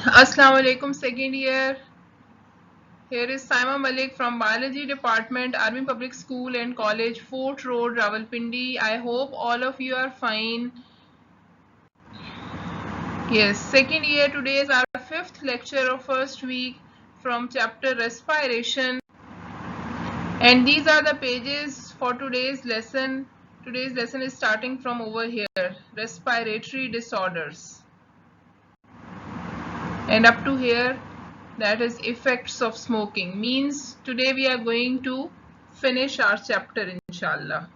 Assalamu alaikum, second year. Here is Saima Malik from Biology Department, Army Public School and College, Fort Road, Rawalpindi. I hope all of you are fine. Yes, second year. Today is our fifth lecture of first week from chapter Respiration. And these are the pages for today's lesson. Today's lesson is starting from over here, respiratory disorders. And up to here, that is effects of smoking. Means today we are going to finish our chapter inshallah.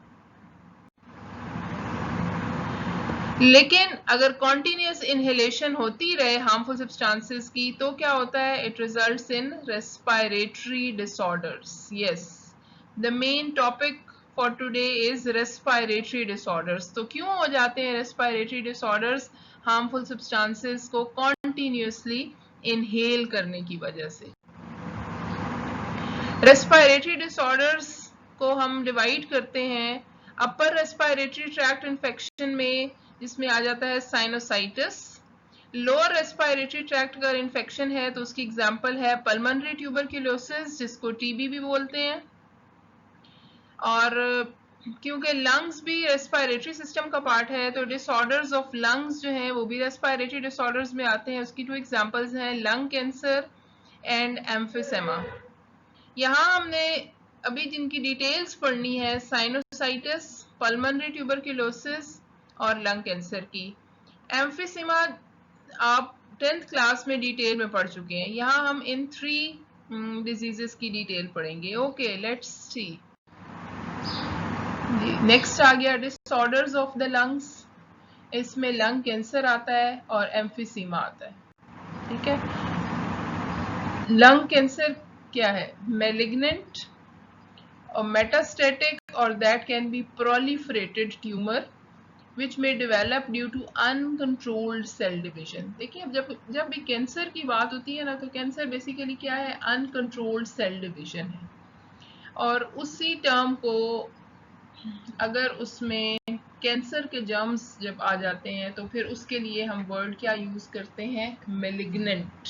लेकिन अगर continuous inhalation होती रहे harmful substances की तो क्या होता है? It results in respiratory disorders. Yes, the main topic for today is respiratory disorders. तो क्यों हो जाते हैं respiratory disorders? Harmful substances को continuously inhale करने की वजह से. रेस्पिरेटरी डिसऑर्डर्स को हम डिवाइड करते हैं अपर रेस्पिरेटरी ट्रैक्ट इन्फेक्शन में, जिसमें आ जाता है साइनोसाइटिस. लोअर रेस्पिरेटरी ट्रैक्ट का इन्फेक्शन है तो उसकी एग्जांपल है पल्मोनरी ट्यूबरक्यूलोसिस, जिसको टीबी भी बोलते हैं. और क्योंकि लंग्स भी रेस्पिरेटरी सिस्टम का पार्ट है तो डिसऑर्डर्स ऑफ लंग्स जो हैं वो भी रेस्पिरेटरी डिसऑर्डर्स में आते हैं. उसकी 2 एग्जांपल्स हैं लंग कैंसर एंड एम्फिसेमा. यहाँ हमने अभी जिनकी डिटेल्स पढ़नी है साइनोसाइटिस, पल्मोनरी ट्यूबरक्यूलोसिस और लंग कैंसर की. एम्फिसेमा आप 10th क्लास में डिटेल में पढ़ चुके हैं. यहाँ हम इन 3 डिजीजेस की डिटेल पढ़ेंगे. Okay, let's see. नेक्स्ट आ गया डिसऑर्डर्स ऑफ द लंग्स. इसमें लंग कैंसर आता है और एम्फिसेमा आता है. ठीक है. लंग कैंसर क्या है? मैलिग्नेंट और मेटास्टेटिक और that can be proliferated tumour which may develop due to uncontrolled cell division. देखिए अब जब भी कैंसर की बात होती है ना तो कैंसर बेसिकली क्या है? अनकंट्रोल्ड सेल डिविजन है. और उसी टर्म को अगर उसमें कैंसर के जर्म्स जब आ जाते हैं तो फिर उसके लिए हम वर्ड क्या यूज करते हैं? मैलिग्नेंट.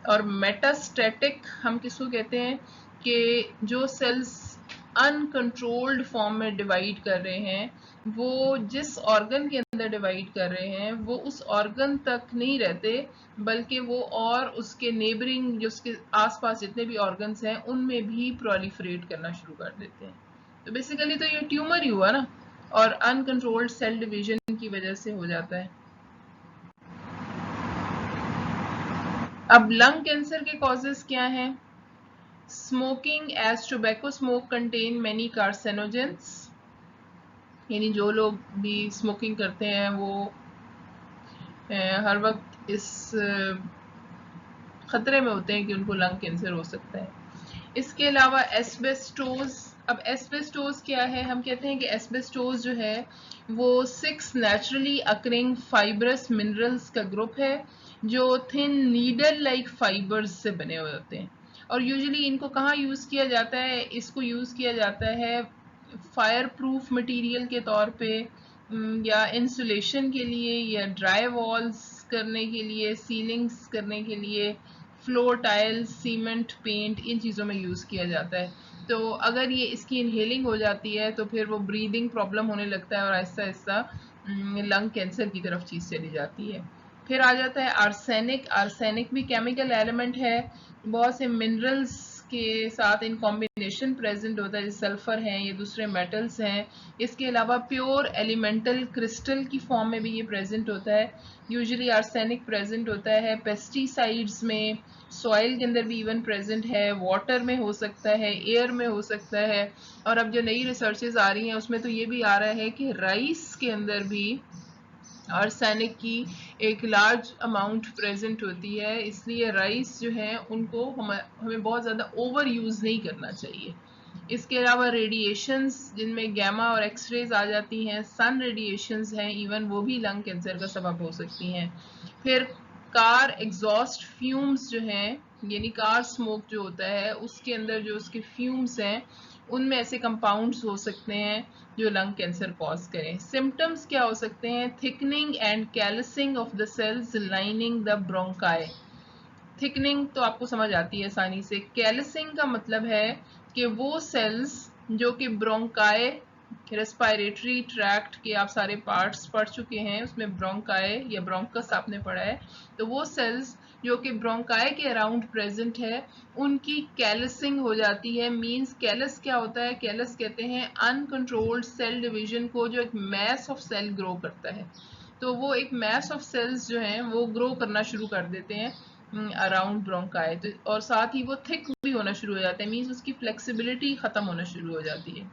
और मेटास्टेटिक हम किसको कहते हैं? कि जो सेल्स अनकंट्रोल्ड फॉर्म में डिवाइड कर रहे हैं, वो जिस ऑर्गन के अंदर डिवाइड कर रहे हैं वो उस ऑर्गन तक नहीं रहते, बल्कि वो और उसके नेबरिंग जो उसके आसपास जितने भी ऑर्गन्स हैं उनमें भी प्रोलिफरेट करना शुरू कर देते हैं. तो बेसिकली तो ये ट्यूमर ही हुआ ना, और अनकंट्रोल्ड सेल डिवीजन की वजह से हो जाता है. अब लंग कैंसर के कॉजेस क्या हैं? Smoking as tobacco smoke contain many carcinogens. यानी जो लोग भी स्मोकिंग करते हैं वो हर वक्त इस खतरे में होते हैं कि उनको लंग कैंसर हो सकता है. इसके अलावा एस्बेस्टोज. अब एस्बेस्टोज क्या है? हम कहते हैं कि एस्बेस्टोज जो है वो 6 नेचुरली अकरिंग फाइब्रस मिनरल्स का ग्रुप है जो थिन नीडल लाइक फाइबर्स से बने हुए होते हैं. और यूजुअली इनको कहाँ यूज किया जाता है? इसको यूज किया जाता है फायर प्रूफ मटीरियल के तौर पे, या इंसुलेशन के लिए, या ड्राई वॉल्स करने के लिए, सीलिंग्स करने के लिए, फ्लोर टाइल्स, सीमेंट, पेंट, इन चीज़ों में यूज़ किया जाता है. तो अगर ये इसकी इनहेलिंग हो जाती है तो फिर वो ब्रीदिंग प्रॉब्लम होने लगता है और आहिस्ता आहिस्ता लंग कैंसर की तरफ चीज़ चली जाती है. फिर आ जाता है आर्सेनिक. आर्सेनिक भी केमिकल एलिमेंट है, बहुत से मिनरल्स के साथ इन कॉम्बिनेशन प्रेजेंट होता है, जैसे सल्फर हैं, ये दूसरे मेटल्स हैं. इसके अलावा प्योर एलिमेंटल क्रिस्टल की फॉर्म में भी ये प्रेजेंट होता है. यूजुअली आर्सेनिक प्रेजेंट होता है पेस्टिसाइड्स में, सॉइल के अंदर भी इवन प्रेजेंट है, वाटर में हो सकता है, एयर में हो सकता है. और अब जो नई रिसर्चेज आ रही हैं उसमें तो ये भी आ रहा है कि राइस के अंदर भी आर्सेनिक की एक लार्ज अमाउंट प्रेजेंट होती है. इसलिए राइस जो है उनको हमें बहुत ज़्यादा ओवर यूज़ नहीं करना चाहिए. इसके अलावा रेडिएशंस जिनमें गैमा और एक्सरेज आ जाती हैं, सन रेडिएशंस हैं, इवन वो भी लंग कैंसर का सबब हो सकती हैं. फिर कार एग्जॉस्ट फ्यूम्स जो हैं, यानी कार स्मोक जो होता है उसके अंदर जो उसके फ्यूम्स हैं उनमें ऐसे कंपाउंड्स हो सकते हैं जो लंग कैंसर कॉज करें। सिम्टम्स क्या हो सकते हैं? Thickening and callusing of the cells lining the bronchi. Thickening तो आपको समझ आती है आसानी से। कैलसिंग का मतलब है कि वो सेल्स जो कि ब्रोंकाई, रेस्पिरेटरी ट्रैक्ट के आप सारे पार्ट्स पढ़ चुके हैं, उसमें ब्रोंकाई या ब्रोंकस आपने पढ़ा है, तो वो सेल्स जो कि ब्रोंकाई के अराउंड प्रेजेंट है उनकी कैलसिंग हो जाती है। मींस कैलस क्या होता है? कैलस कहते हैं अनकंट्रोल्ड सेल डिवीजन को, जो एक मैस ऑफ सेल ग्रो करता है। तो वो एक मैस ऑफ सेल्स जो हैं वो ग्रो करना शुरू कर देते हैं अराउंड ब्रोंकाई, तो और साथ ही वो थिक भी होना शुरू हो जाता है। मींस उसकी फ्लेक्सिबिलिटी खत्म होना शुरू हो जाती है।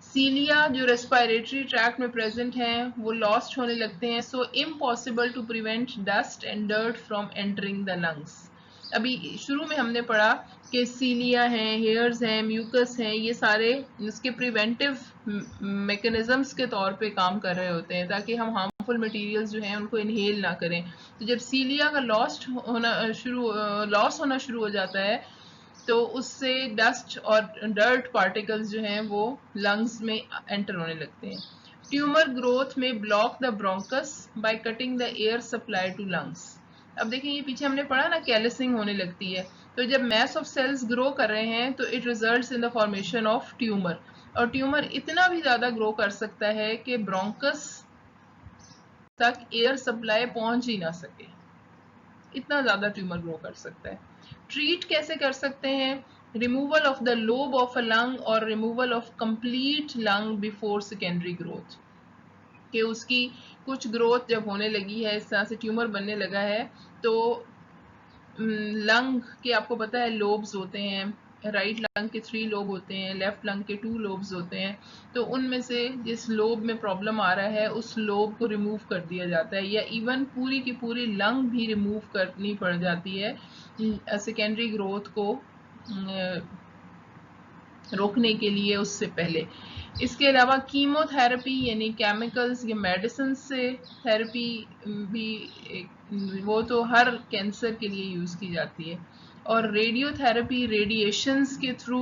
सीलिया जो रेस्पिरेटरी ट्रैक्ट में प्रेजेंट हैं वो लॉस्ट होने लगते हैं। So impossible to prevent dust and dirt from entering the lungs. अभी शुरू में हमने पढ़ा कि सीलिया हैं, हेयर्स हैं, म्यूकस हैं, ये सारे इसके प्रिवेंटिव मैकेनिज्म्स के तौर पे काम कर रहे होते हैं ताकि हम हार्मफुल मटेरियल्स जो हैं उनको इनहेल ना करें। तो जब सीलिया का लॉस होना शुरू हो जाता है तो उससे डस्ट और डर्ट पार्टिकल्स जो हैं वो लंग्स में एंटर होने लगते हैं। ट्यूमर ग्रोथ में block the bronchus by cutting the air supply to lungs. अब देखें ये पीछे हमने पढ़ा ना, कैलसिंग होने लगती है, तो जब मैस ऑफ सेल्स ग्रो कर रहे हैं तो it results in the formation of tumour, और ट्यूमर इतना भी ज्यादा ग्रो कर सकता है कि ब्रोंकस तक एयर सप्लाई पहुंच ही ना सके, इतना ज्यादा ट्यूमर ग्रो कर सकता है। ट्रीट कैसे कर सकते हैं? Removal of the lobe of a lung और removal of complete lung before secondary growth, कि उसकी कुछ ग्रोथ जब होने लगी है, इस तरह से ट्यूमर बनने लगा है, तो लंग के आपको पता है लोब्स होते हैं, राइट लंग के 3 लोब होते हैं, लेफ्ट लंग के 2 लोब्स होते हैं, तो उनमें से जिस लोब में प्रॉब्लम आ रहा है उस लोब को रिमूव कर दिया जाता है, या इवन पूरी की पूरी लंग भी रिमूव करनी पड़ जाती है सेकेंडरी ग्रोथ को रोकने के लिए उससे पहले। इसके अलावा कीमोथेरेपी यानी केमिकल्स या मेडिसिन से थेरेपी भी वो तो हर कैंसर के लिए यूज़ की जाती है, और रेडियोथेरेपी रेडिएशंस के थ्रू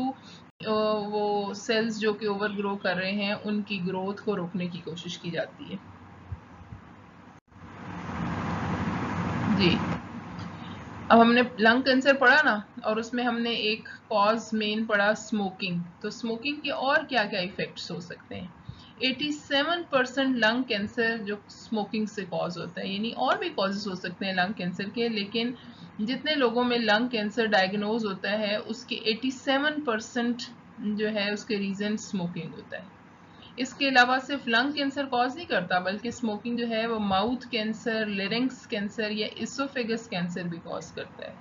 वो सेल्स जो कि ओवर ग्रो कर रहे हैं उनकी ग्रोथ को रोकने की कोशिश की जाती है। जी, अब हमने लंग कैंसर पढ़ा ना, और उसमें हमने एक कॉज मेन पढ़ा स्मोकिंग। तो स्मोकिंग के और क्या क्या इफेक्ट्स हो सकते हैं? 87% लंग कैंसर जो स्मोकिंग से कॉज होता है, यानी और भी कॉजेस हो सकते हैं लंग कैंसर के, लेकिन जितने लोगों में लंग कैंसर डायग्नोज होता है उसके 87% जो है उसके रीजन स्मोकिंग होता है। इसके अलावा सिर्फ लंग कैंसर कॉज नहीं करता, बल्कि स्मोकिंग जो है वो माउथ कैंसर, लेरिंक्स कैंसर या इसोफेगस कैंसर भी कॉज करता है।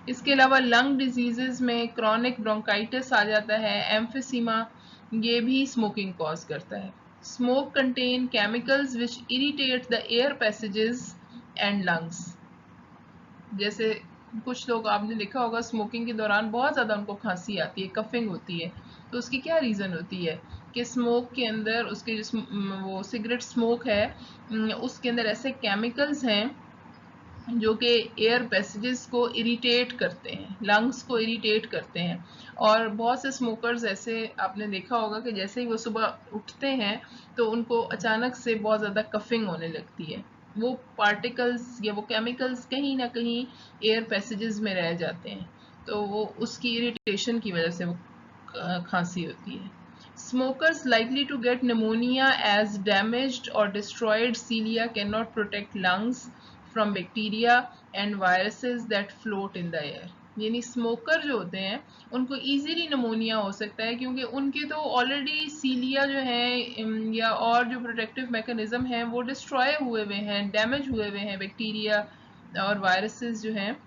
इसके अलावा लंग डिजीजेस में क्रॉनिक ब्रोंकाइटिस आ जाता है, एम्फिसीमा, ये भी स्मोकिंग कॉज करता है। Smoke contain chemicals which irritate the air passages and lungs. जैसे कुछ लोग आपने देखा होगा स्मोकिंग के दौरान बहुत ज़्यादा उनको खांसी आती है, कफिंग होती है, तो उसकी क्या रीज़न होती है कि स्मोक के अंदर उसके जो वो सिगरेट स्मोक है उसके अंदर ऐसे केमिकल्स हैं जो कि एयर पैसेजेस को इरिटेट करते हैं, लंग्स को इरिटेट करते हैं। और बहुत से स्मोकर्स ऐसे आपने देखा होगा कि जैसे ही वो सुबह उठते हैं तो उनको अचानक से बहुत ज़्यादा कफिंग होने लगती है, वो पार्टिकल्स या वो केमिकल्स कहीं ना कहीं एयर पैसेजेस में रह जाते हैं, तो वो उसकी इरिटेशन की वजह से वो खांसी होती है। Smokers likely to get pneumonia as damaged or destroyed cilia cannot protect lungs from bacteria and viruses that float in the air. यानी स्मोकर जो होते हैं उनको इजीली निमोनिया हो सकता है, क्योंकि उनके तो ऑलरेडी सीलिया जो है या और जो प्रोटेक्टिव मैकेनिज्म है वो डिस्ट्रॉय हुए हुए हैं, डैमेज हुए हुए हैं, बैक्टीरिया और वायरसेस जो हैं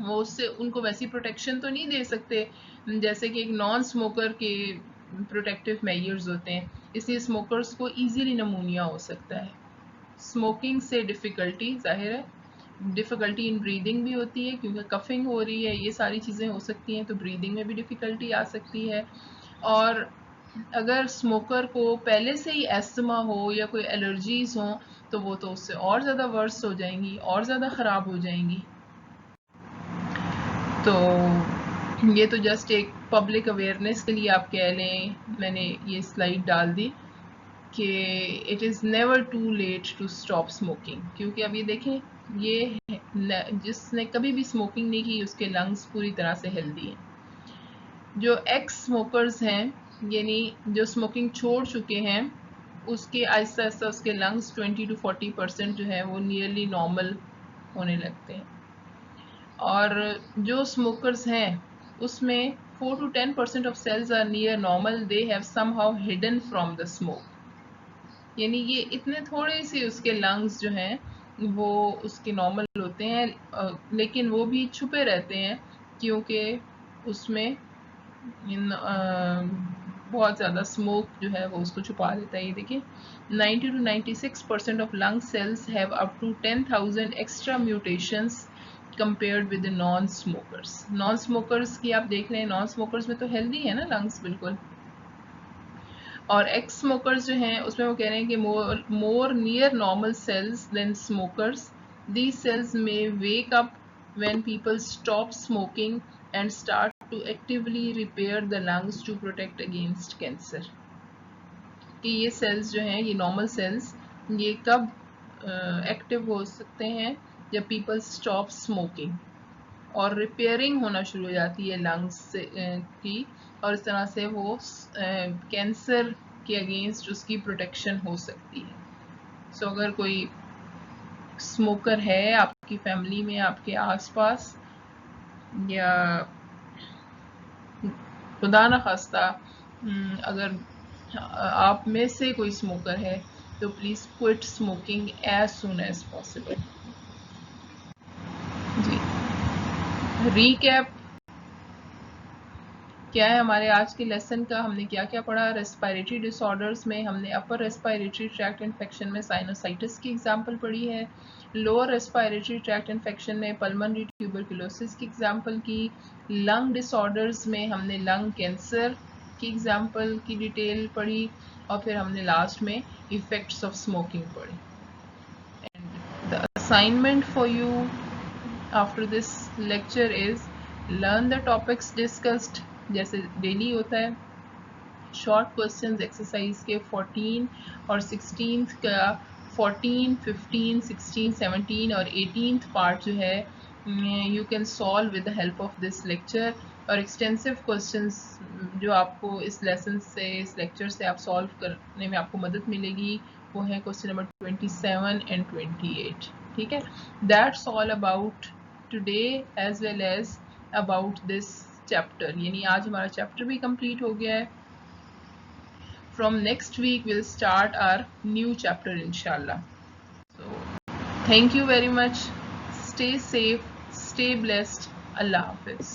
वो उससे उनको वैसी प्रोटेक्शन तो नहीं दे सकते जैसे कि एक नॉन स्मोकर के प्रोटेक्टिव मेजर्स होते हैं, इसलिए स्मोकर्स को इजीली निमोनिया हो सकता है। स्मोकिंग से डिफ़िकल्टी जाहिर है, डिफ़िकल्टी इन ब्रीदिंग भी होती है क्योंकि कफिंग हो रही है, ये सारी चीज़ें हो सकती हैं, तो ब्रीदिंग में भी डिफ़िकल्टी आ सकती है। और अगर स्मोकर को पहले से ही एस्थमा हो या कोई एलर्जीज हो तो वो तो उससे और ज़्यादा वर्स हो जाएंगी, और ज़्यादा ख़राब हो जाएंगी। तो ये तो जस्ट एक पब्लिक अवेयरनेस के लिए आप कह लें, मैंने ये स्लाइड डाल दी कि it is never too late to stop smoking, क्योंकि अब ये देखें, ये जिसने कभी भी स्मोकिंग नहीं की उसके लंग्स पूरी तरह से हेल्दी हैं। जो एक्स स्मोकर्स हैं, यानी जो स्मोकिंग छोड़ चुके हैं, उसके आहिस्ता आहिस्ता उसके लंग्स 20 to 40% जो है वो नियरली नॉर्मल होने लगते हैं। और जो स्मोकर्स हैं उसमें 4 to 10% of cells are near normal, they have somehow hidden from the smoke. यानी ये इतने थोड़े से उसके लंग्स जो हैं वो उसके नॉर्मल होते हैं, लेकिन वो भी छुपे रहते हैं क्योंकि उसमें बहुत ज़्यादा स्मोक जो है वो उसको छुपा देता है। ये देखिए 90 to 96% of lung cells have up to 10,000 extra mutations compared with non smokers. Non smokers की आप देख रहे हैं, नॉन स्मोकर्स में तो हेल्दी है ना लंग्स बिल्कुल, और एक्स स्मोकर्स जो हैं उसमें वो कह रहे हैं कि more near normal cells than smokers, these cells में wake up when people stop smoking and start to actively repair the lungs to protect against cancer। कि ये सेल्स जो हैं, ये नॉर्मल सेल्स, ये कब एक्टिव हो सकते हैं, जब पीपल स्टॉप स्मोकिंग और रिपेयरिंग होना शुरू हो जाती है लंग्स की, और इस तरह से वो कैंसर के अगेंस्ट उसकी प्रोटेक्शन हो सकती है। सो अगर कोई स्मोकर है आपकी फैमिली में, आपके आसपास, या खुदा न खास्ता अगर आप में से कोई स्मोकर है तो please quit smoking as soon as possible. जी, रीकैप क्या है हमारे आज के लेसन का, हमने क्या क्या पढ़ा। रेस्पिरेटरी डिसऑर्डर्स में हमने अपर रेस्पिरेटरी ट्रैक्ट इन्फेक्शन में साइनोसाइटिस की एग्जांपल पढ़ी है। लोअर रेस्पिरेटरी ट्रैक्ट इन्फेक्शन में पल्मोनरी ट्यूबरकुलोसिस की एग्जांपल की। लंग डिसऑर्डर्स में हमने लंग कैंसर की एग्जांपल की डिटेल पढ़ी, और फिर हमने लास्ट में इफेक्ट्स ऑफ स्मोकिंग पढ़ी। And the assignment for you after this lecture is learn the topics discussed, जैसे डेली होता है। शॉर्ट क्वेश्चंस एक्सरसाइज के 14 और 16 का 14, 15, 16, 17 और 18th पार्ट जो है you can solve with the help of this lecture. और एक्सटेंसिव क्वेश्चंस जो आपको इस लेसन से, इस लेक्चर से आप सॉल्व करने में आपको मदद मिलेगी, वो है क्वेश्चन नंबर 27 एंड 28। ठीक है, that's all about today as well as about this chapter. यानी आज हमारा चैप्टर भी कंप्लीट हो गया है। From next week we'll start our new chapter inshallah. So thank you very much. Stay safe, stay blessed. Allah Hafiz.